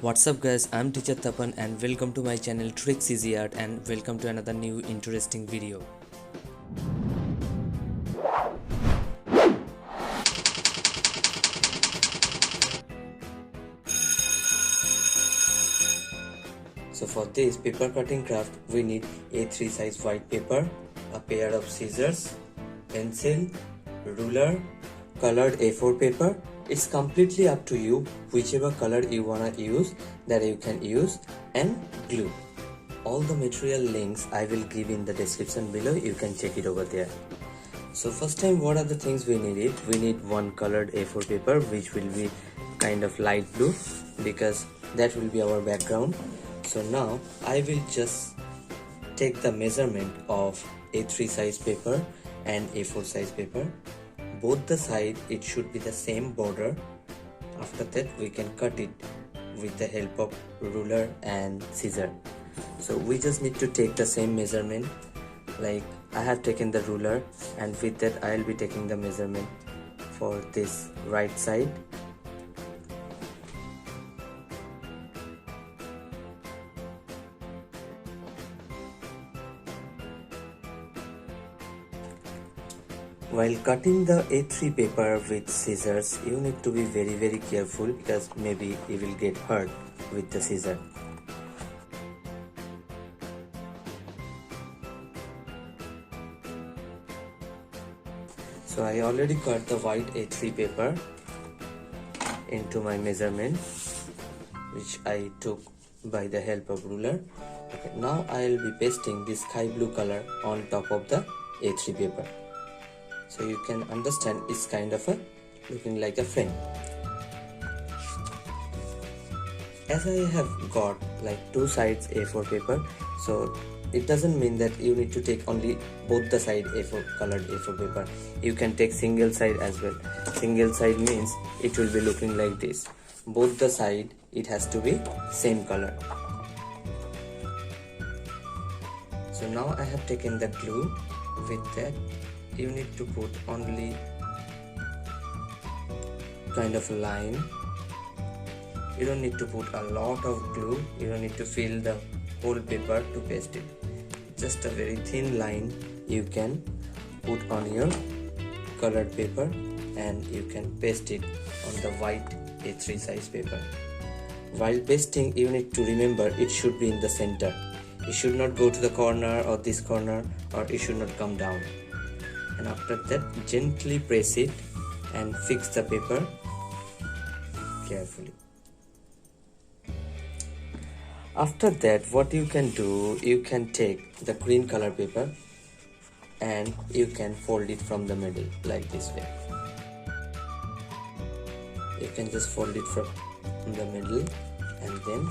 What's up guys, I'm teacher Tapan and welcome to my channel Tricks Easy Art and welcome to another new interesting video. So for this paper cutting craft we need A3 size white paper, a pair of scissors, pencil, ruler, colored A4 paper. It's completely up to you whichever color you wanna use that you can use, and glue. All the material links I will give in the description below, you can check it over there. So first time, what are the things we needed? We need one colored A4 paper which will be kind of light blue because that will be our background. So now I will just take the measurement of A3 size paper and A4 size paper. Both the side it should be the same border. After that we can cut it with the help of ruler and scissor. So we just need to take the same measurement. Like I have taken the ruler and with that I will be taking the measurement for this right side. While cutting the A3 paper with scissors, you need to be very careful because maybe you will get hurt with the scissor. So I already cut the white A3 paper into my measurement, which I took by the help of ruler. Okay, now I will be pasting this sky blue color on top of the A3 paper. So you can understand it's kind of looking like a frame. As I have got like two sides A4 paper, so it doesn't mean that you need to take only both the side A4 colored A4 paper. You can take single side as well. Single side means it will be looking like this. Both the side it has to be same color. So now I have taken the glue. With that you need to put only kind of a line. You don't need to put a lot of glue. You don't need to fill the whole paper to paste it. Just a very thin line you can put on your colored paper and you can paste it on the white A3 size paper. While pasting you need to remember it should be in the center. It should not go to the corner or this corner, or it should not come down. And after that gently press it and fix the paper carefully. After that what you can do, you can take the green color paper and you can fold it from the middle like this way. You can just fold it from the middle and then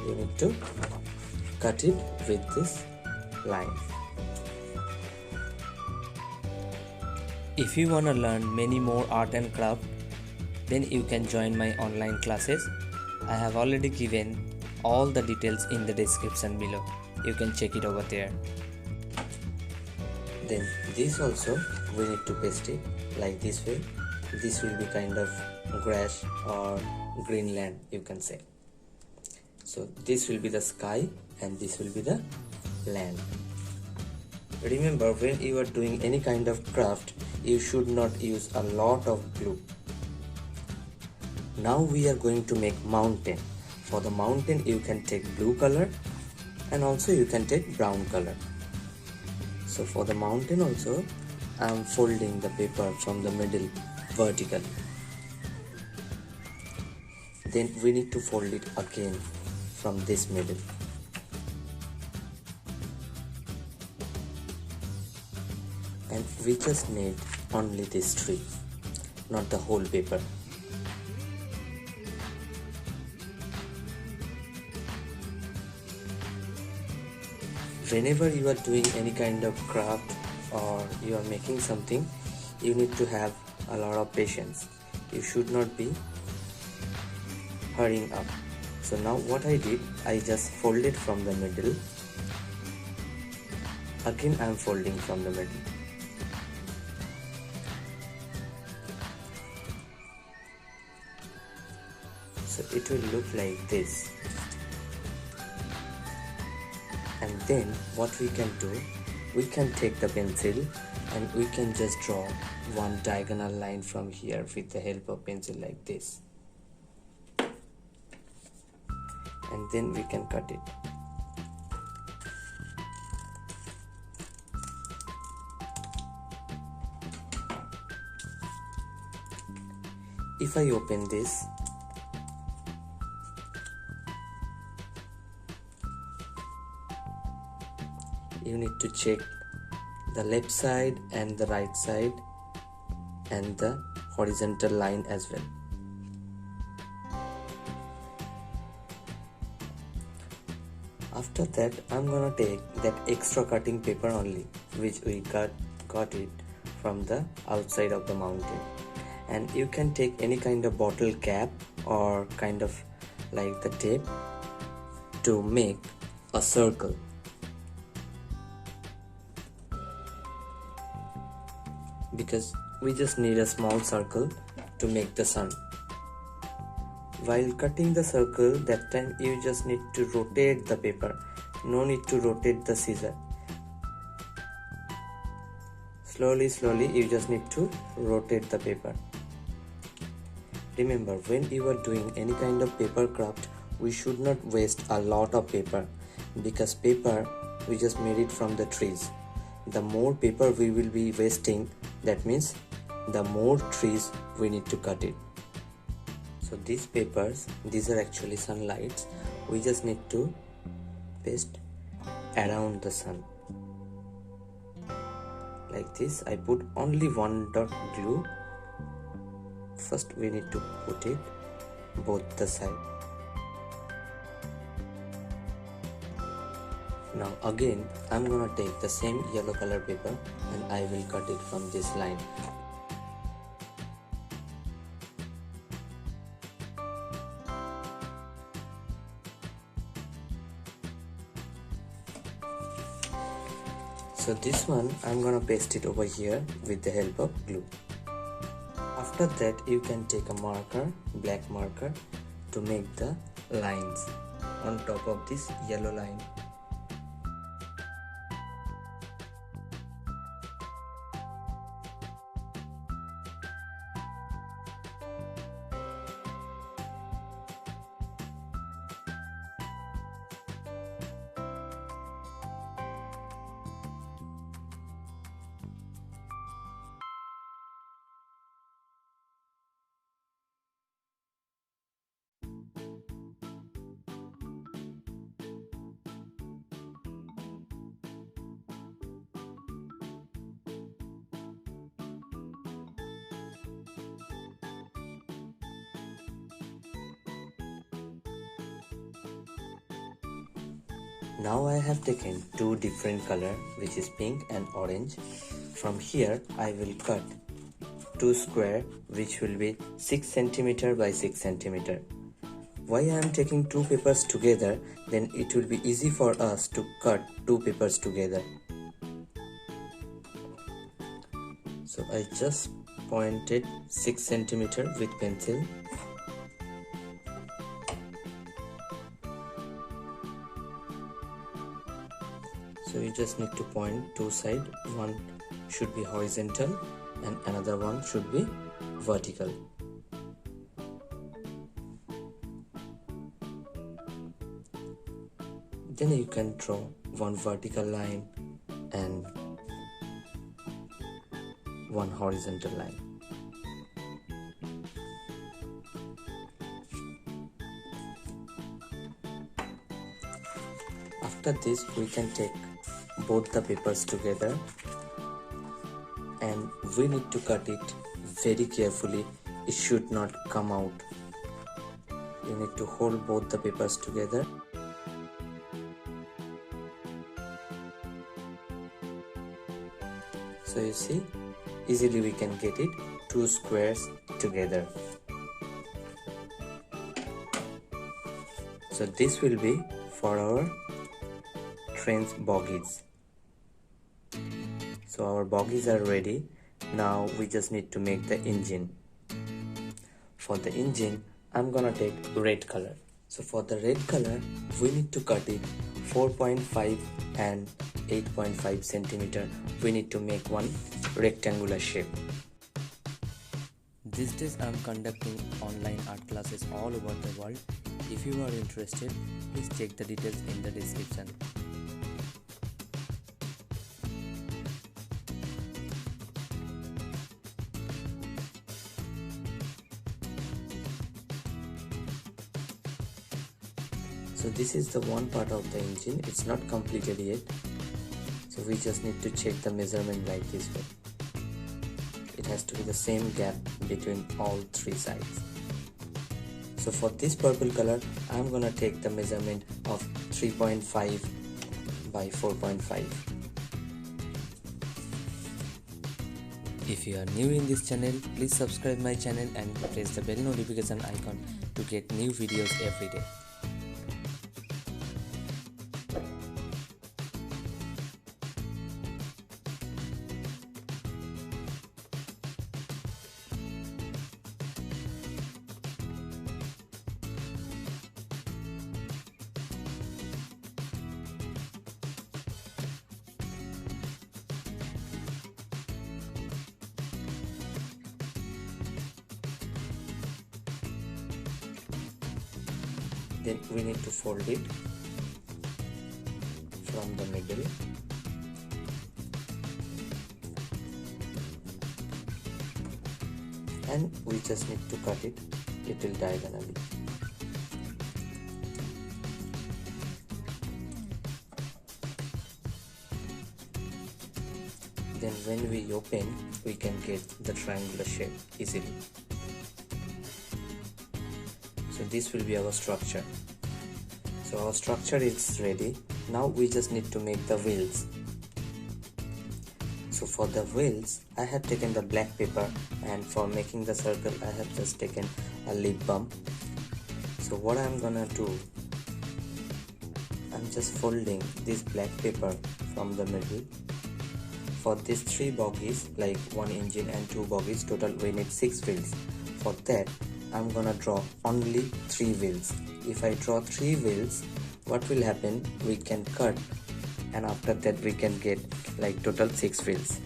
you need to cut it with this line. If you want to learn many more art and craft, then you can join my online classes. I have already given all the details in the description below. You can check it over there. Then this also we need to paste it like this way. This will be kind of grass or green land, you can say. So this will be the sky and this will be the land. Remember, when you are doing any kind of craft, you should not use a lot of glue. Now we are going to make mountain. For the mountain you can take blue color and also you can take brown color. So for the mountain also I am folding the paper from the middle vertically. Then we need to fold it again from this middle. And we just need only this tree, not the whole paper. Whenever you are doing any kind of craft or you are making something, you need to have a lot of patience. You should not be hurrying up. So now what I did, I just folded from the middle. Again I am folding from the middle. So it will look like this. And then what we can do, we can take the pencil and we can just draw one diagonal line from here with the help of pencil like this. And then we can cut it. If I open this, you need to check the left side and the right side and the horizontal line as well. After that, I'm gonna take that extra cutting paper only, which we got it from the outside of the mountain. And you can take any kind of bottle cap or kind of like the tape to make a circle. Because we just need a small circle to make the sun. While cutting the circle, that time you just need to rotate the paper. No need to rotate the scissor. Slowly, you just need to rotate the paper. Remember, when you are doing any kind of paper craft, we should not waste a lot of paper, because paper, we just made it from the trees. The more paper we will be wasting, that means the more trees we need to cut it. So these papers, these are actually sunlights. We just need to paste around the sun. Like this, I put only one dot glue. First we need to put it both the side. Now again, I'm gonna take the same yellow color paper and I will cut it from this line. So this one, I'm gonna paste it over here with the help of glue. After that, you can take a marker, black marker, to make the lines on top of this yellow line. Now I have taken two different color, which is pink and orange. From here I will cut two square, which will be 6 cm by 6 cm. Why I am taking two papers together? Then it will be easy for us to cut two papers together. So I just pointed 6 cm with pencil. So you just need to point two sides. One should be horizontal and another one should be vertical. Then you can draw one vertical line and one horizontal line. After this, we can take both the papers together and we need to cut it very carefully. It should not come out. You need to hold both the papers together. So you see, easily we can get it two squares together. So this will be for our train's bogies. So our bogies are ready. Now we just need to make the engine. For the engine, I'm gonna take red color. So for the red color, we need to cut it 4.5 and 8.5 centimeter. We need to make one rectangular shape. These days I'm conducting online art classes all over the world. If you are interested, please check the details in the description. So this is the one part of the engine. It's not completed yet. So we just need to check the measurement like this way. It has to be the same gap between all three sides. So for this purple color, I'm gonna take the measurement of 3.5 by 4.5. If you are new in this channel, please subscribe my channel and press the bell notification icon to get new videos every day. Then we need to fold it from the middle. And we just need to cut it little diagonally. Then when we open, we can get the triangular shape easily. So this will be our structure. So our structure is ready. Now we just need to make the wheels. So for the wheels, I have taken the black paper, and for making the circle, I have just taken a lip balm. So what I'm gonna do, I'm just folding this black paper from the middle. For these 3 bogies, like 1 engine and 2 bogies, total we need 6 wheels. For that, I'm gonna draw only 3 wheels. If I draw 3 wheels, what will happen? We can cut, and after that we can get like total 6 wheels.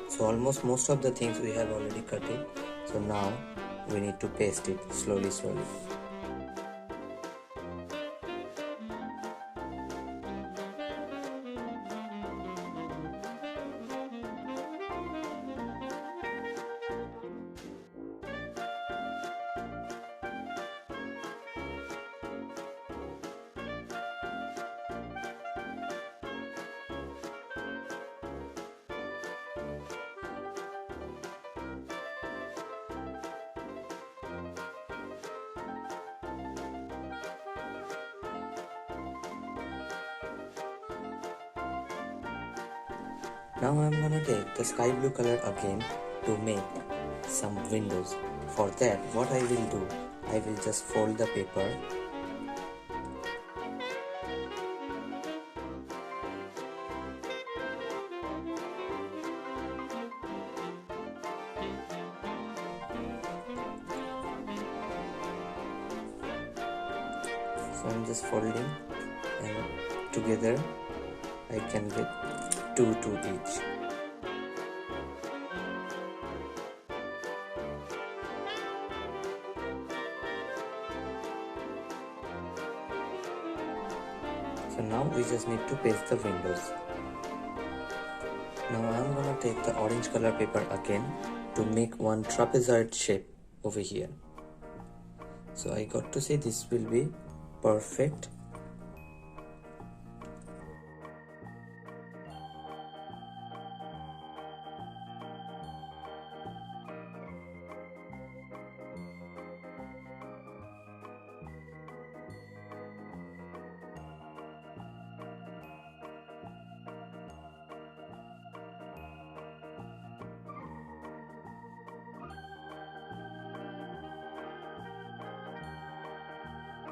So almost most of the things we have already cut it. So now we need to paste it slowly. Now I'm gonna take the sky blue color again to make some windows. For that, what I will do, I will just fold the paper. So I'm just folding, and together I can get 2 each. So now we just need to paste the windows. Now I'm gonna take the orange color paper again to make one trapezoid shape over here. So I got to say this will be perfect.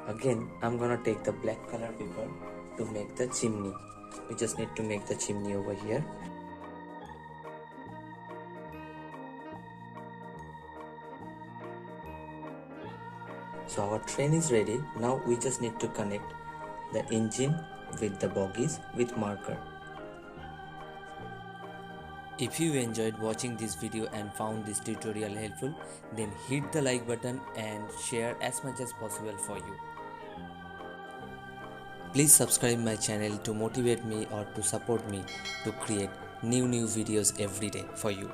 Again, I'm gonna take the black color paper to make the chimney. We just need to make the chimney over here. So our train is ready. Now we just need to connect the engine with the bogies with marker. If you enjoyed watching this video and found this tutorial helpful, then hit the like button and share as much as possible for you. Please subscribe my channel to motivate me or to support me to create new videos every day for you.